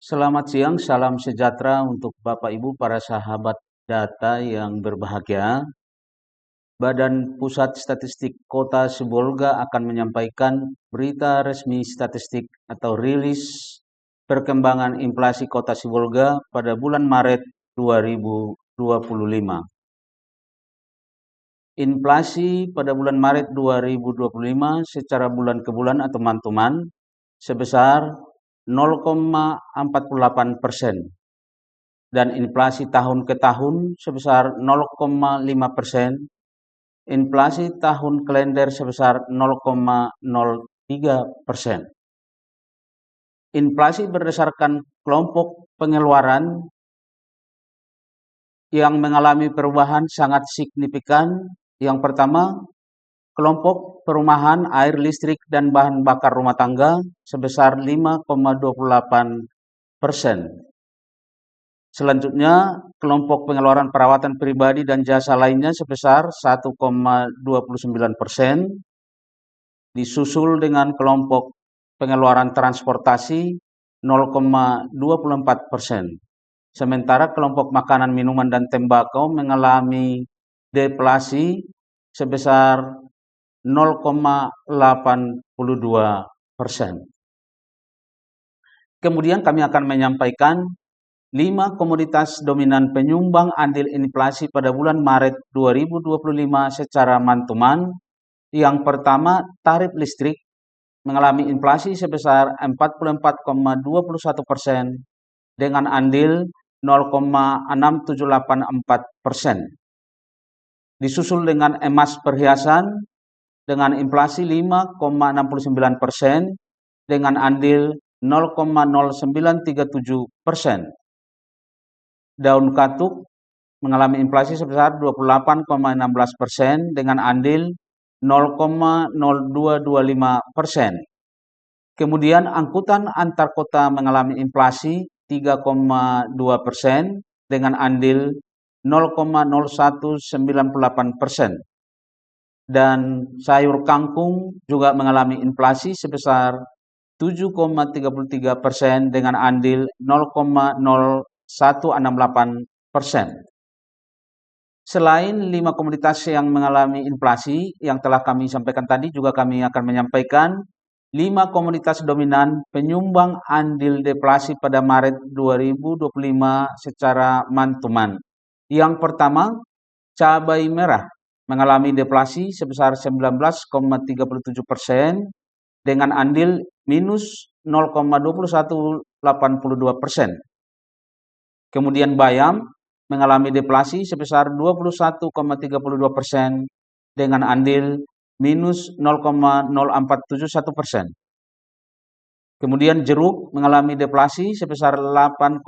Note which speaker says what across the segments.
Speaker 1: Selamat siang, salam sejahtera untuk Bapak Ibu para sahabat data yang berbahagia. Badan Pusat Statistik Kota Sibolga akan menyampaikan berita resmi statistik atau rilis perkembangan inflasi Kota Sibolga pada bulan Maret 2025. Inflasi pada bulan Maret 2025 secara bulan ke bulan atau month-to-month sebesar 0,48%. Dan inflasi tahun ke tahun sebesar 0,5%, inflasi tahun kalender sebesar 0,03%. Inflasi berdasarkan kelompok pengeluaran yang mengalami perubahan sangat signifikan. Yang pertama, kelompok perumahan, air, listrik, dan bahan bakar rumah tangga sebesar 5,28%. Selanjutnya, kelompok pengeluaran perawatan pribadi dan jasa lainnya sebesar 1,29%, disusul dengan kelompok pengeluaran transportasi 0,24%. Sementara kelompok makanan, minuman, dan tembakau mengalami deflasi sebesar 0,82%. Kemudian kami akan menyampaikan 5 komoditas dominan penyumbang andil inflasi pada bulan Maret 2025 secara month-to-month. Yang pertama, tarif listrik mengalami inflasi sebesar 44,21% dengan andil 0,6784%. Disusul dengan emas perhiasan dengan inflasi 5,69% dengan andil 0,0937%. Daun katuk mengalami inflasi sebesar 28,16% dengan andil 0,0225%. Kemudian angkutan antar kota mengalami inflasi 3,2% dengan andil 0,0198%. Dan sayur kangkung juga mengalami inflasi sebesar 7,33% dengan andil 0,0168%. Selain 5 komoditas yang mengalami inflasi yang telah kami sampaikan tadi, juga kami akan menyampaikan 5 komoditas dominan penyumbang andil deflasi pada Maret 2025 secara month-to-month. Yang pertama, cabai merah mengalami deflasi sebesar 19,37% dengan andil minus 0,2182%. Kemudian bayam mengalami deflasi sebesar 21,32% dengan andil minus 0,0471%. Kemudian jeruk mengalami deflasi sebesar 8,66%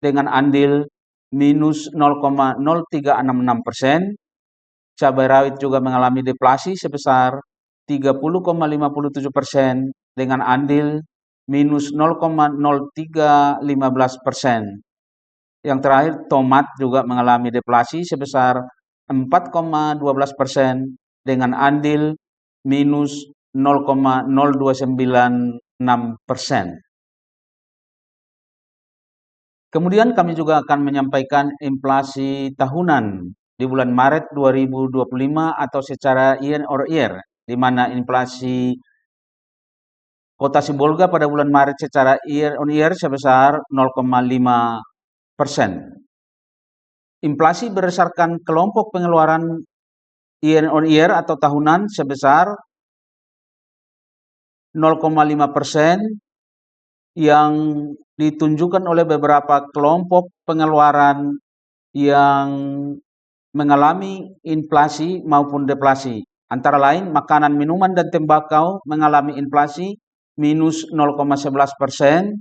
Speaker 1: dengan andil minus 0,0366%. Cabai rawit juga mengalami deflasi sebesar 30,57% dengan andil minus 0,0315%. Yang terakhir, tomat juga mengalami deflasi sebesar 4,12% dengan andil minus 0,0296%. Kemudian kami juga akan menyampaikan inflasi tahunan di bulan Maret 2025 atau secara year on year, di mana inflasi Kota Sibolga pada bulan Maret secara year on year sebesar 0,5%. Inflasi berdasarkan kelompok pengeluaran year on year atau tahunan sebesar 0,5% yang ditunjukkan oleh beberapa kelompok pengeluaran yang mengalami inflasi maupun deflasi. Antara lain, makanan, minuman, dan tembakau mengalami inflasi minus 0,11%.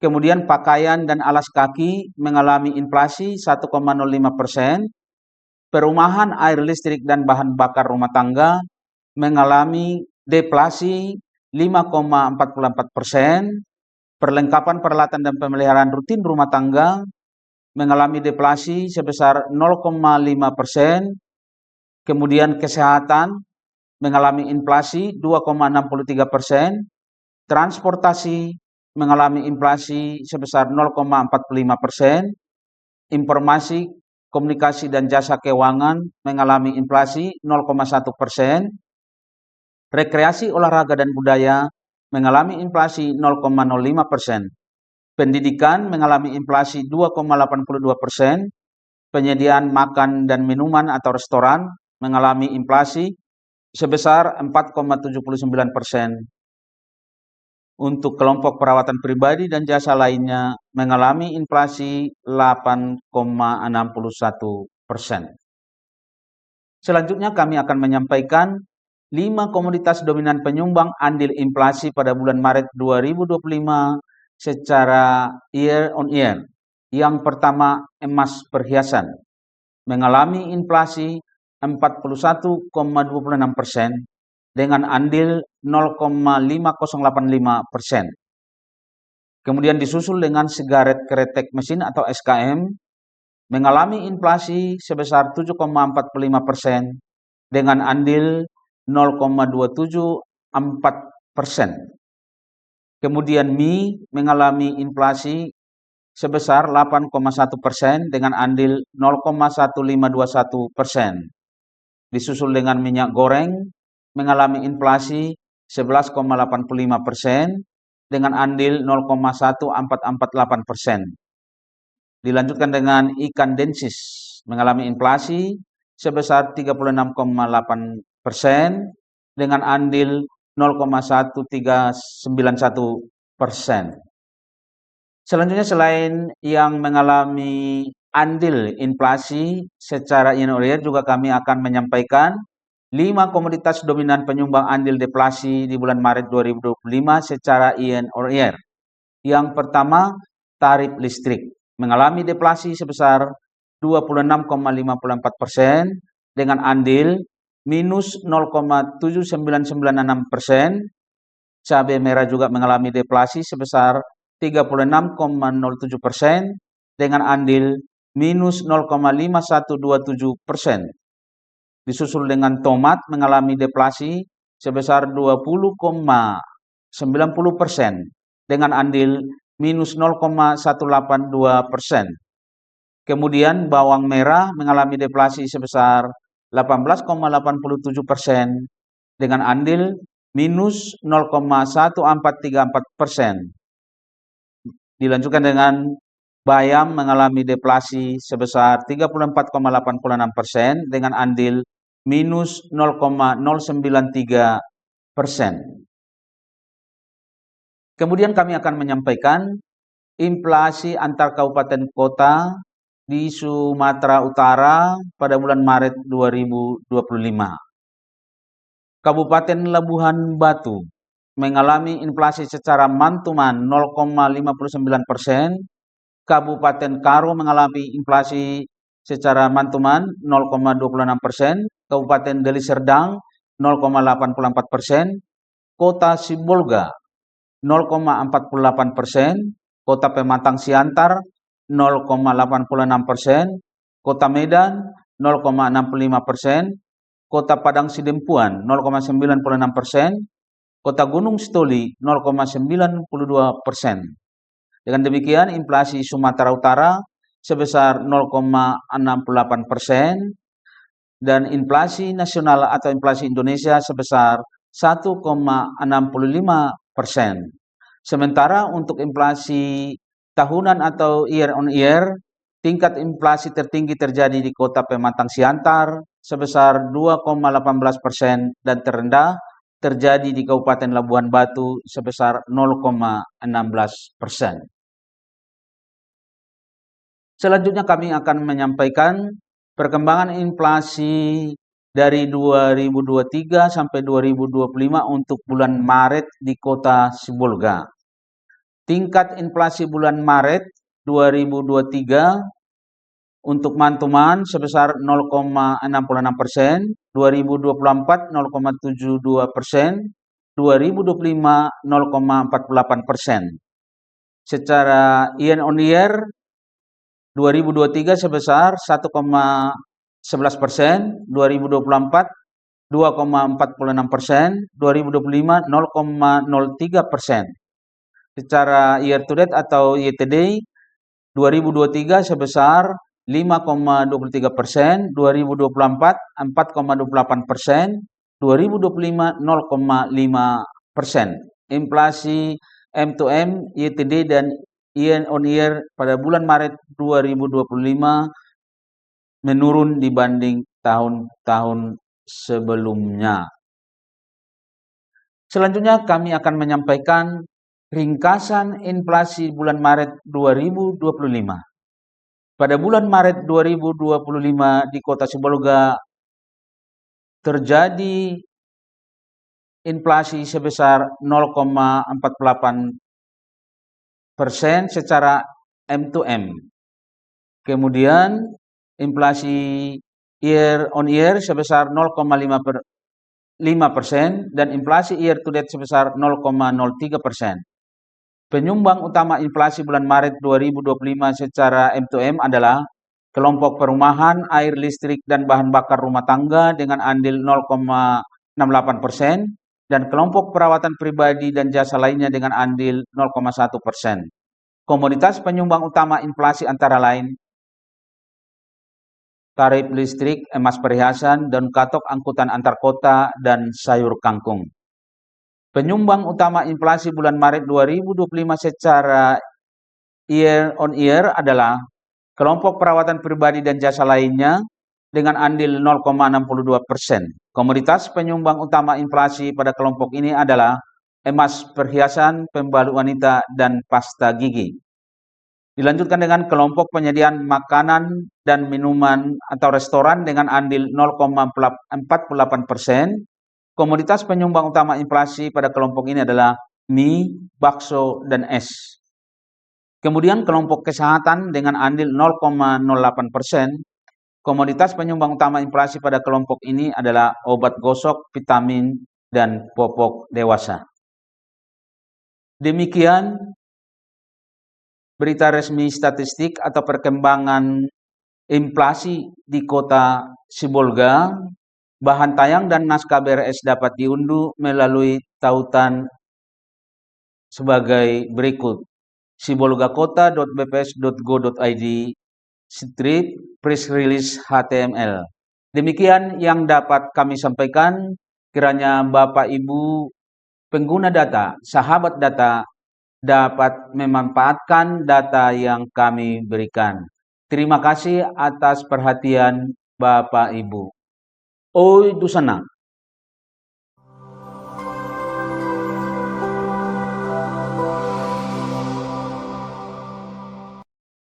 Speaker 1: Kemudian pakaian dan alas kaki mengalami inflasi 1,05%. Perumahan, air, listrik, dan bahan bakar rumah tangga mengalami deflasi 5,44%. Perlengkapan peralatan dan pemeliharaan rutin rumah tangga mengalami deflasi sebesar 0,5%. Kemudian kesehatan mengalami inflasi 2,63%. Transportasi mengalami inflasi sebesar 0,45%, informasi, komunikasi dan jasa keuangan mengalami inflasi 0,1%, rekreasi, olahraga dan budaya mengalami inflasi 0,05%, pendidikan mengalami inflasi 2,82%, penyediaan makan dan minuman atau restoran mengalami inflasi sebesar 4,79%. Untuk kelompok perawatan pribadi dan jasa lainnya mengalami inflasi 8,61%. Selanjutnya kami akan menyampaikan 5 komoditas dominan penyumbang andil inflasi pada bulan Maret 2025 secara year on year. Yang pertama, emas perhiasan mengalami inflasi 41,26% dengan andil 0,5085%. Kemudian disusul dengan sigaret kretek mesin atau SKM mengalami inflasi sebesar 7,45% dengan andil 0,274%. Kemudian mie mengalami inflasi sebesar 8,1% dengan andil 0,1521%. Disusul dengan minyak goreng mengalami inflasi 11,85% dengan andil 0,1448%. Dilanjutkan dengan ikan densis mengalami inflasi sebesar 36,8% dengan andil 0,1391%. Selanjutnya selain yang mengalami andil inflasi secara year on year juga kami akan menyampaikan 5 komoditas dominan penyumbang andil deflasi di bulan Maret 2025 secara year on year. Yang pertama, tarif listrik mengalami deflasi sebesar 26,54% dengan andil minus 0,7996%. Cabai merah juga mengalami deflasi sebesar 36,07% dengan andil minus 0,5127%. Disusul dengan tomat mengalami deflasi sebesar 20,90% dengan andil minus 0,182%. Kemudian bawang merah mengalami deflasi sebesar 18,87% dengan andil minus 0,1434%. Dilanjutkan dengan bayam mengalami deflasi sebesar 34,86% dengan andil minus 0,093%. Kemudian kami akan menyampaikan inflasi antar kabupaten kota di Sumatera Utara pada bulan Maret 2025. Kabupaten Labuhan Batu mengalami inflasi secara mantuman 0,59%, Kabupaten Karo mengalami inflasi secara mantuman 0,26%, Kabupaten Deli Serdang 0,84%, Kota Sibolga 0,48%, Kota Pematang Siantar 0,86%, Kota Medan 0,65%, Kota Padang Sidempuan 0,96%, Kota Gunung Sitoli 0,92%. Dengan demikian inflasi Sumatera Utara sebesar 0,68% dan inflasi nasional atau inflasi Indonesia sebesar 1,65%. Sementara untuk inflasi tahunan atau year on year, tingkat inflasi tertinggi terjadi di Kota Pematang Siantar sebesar 2,18% dan terendah terjadi di Kabupaten Labuhan Batu sebesar 0,16%. Selanjutnya kami akan menyampaikan perkembangan inflasi dari 2023 sampai 2025 untuk bulan Maret di Kota Sibolga. Tingkat inflasi bulan Maret 2023 untuk mantuman sebesar 0,66%, 2024 0,72%, 2025 0,48%. Secara year on year 2023 sebesar 1,11%, 2024 2,46%, 2025 0,03%. secara year to date atau YTD 2023 sebesar 5,23%, 2024 4,28%, 2025 0,5%. Inflasi M2M, YTD dan year on year pada bulan Maret 2025 menurun dibanding tahun-tahun sebelumnya. Selanjutnya kami akan menyampaikan ringkasan inflasi bulan Maret 2025. Pada bulan Maret 2025 di Kota Sibolga terjadi inflasi sebesar 0,48% secara M2M. Kemudian inflasi year on year sebesar 0,5% dan inflasi year to date sebesar 0,03%. Penyumbang utama inflasi bulan Maret 2025 secara M2M adalah kelompok perumahan, air listrik, dan bahan bakar rumah tangga dengan andil 0,68% dan kelompok perawatan pribadi dan jasa lainnya dengan andil 0,1%. Komoditas penyumbang utama inflasi antara lain tarif listrik, emas perhiasan, daun katok angkutan antar kota, dan sayur kangkung. Penyumbang utama inflasi bulan Maret 2025 secara year on year adalah kelompok perawatan pribadi dan jasa lainnya dengan andil 0,62%. Komoditas penyumbang utama inflasi pada kelompok ini adalah emas perhiasan, pembalut wanita, dan pasta gigi. Dilanjutkan dengan kelompok penyediaan makanan dan minuman atau restoran dengan andil 0,48%. Komoditas penyumbang utama inflasi pada kelompok ini adalah mie, bakso, dan es. Kemudian kelompok kesehatan dengan andil 0,08%. Komoditas penyumbang utama inflasi pada kelompok ini adalah obat gosok, vitamin, dan popok dewasa. Demikian berita resmi statistik atau perkembangan inflasi di Kota Sibolga. Bahan tayang dan naskah BRS dapat diunduh melalui tautan sebagai berikut: sibolgakota.bps.go.id /press release HTML. Demikian yang dapat kami sampaikan. Kiranya Bapak Ibu pengguna data, sahabat data dapat memanfaatkan data yang kami berikan. Terima kasih atas perhatian Bapak Ibu. Oi Dusana.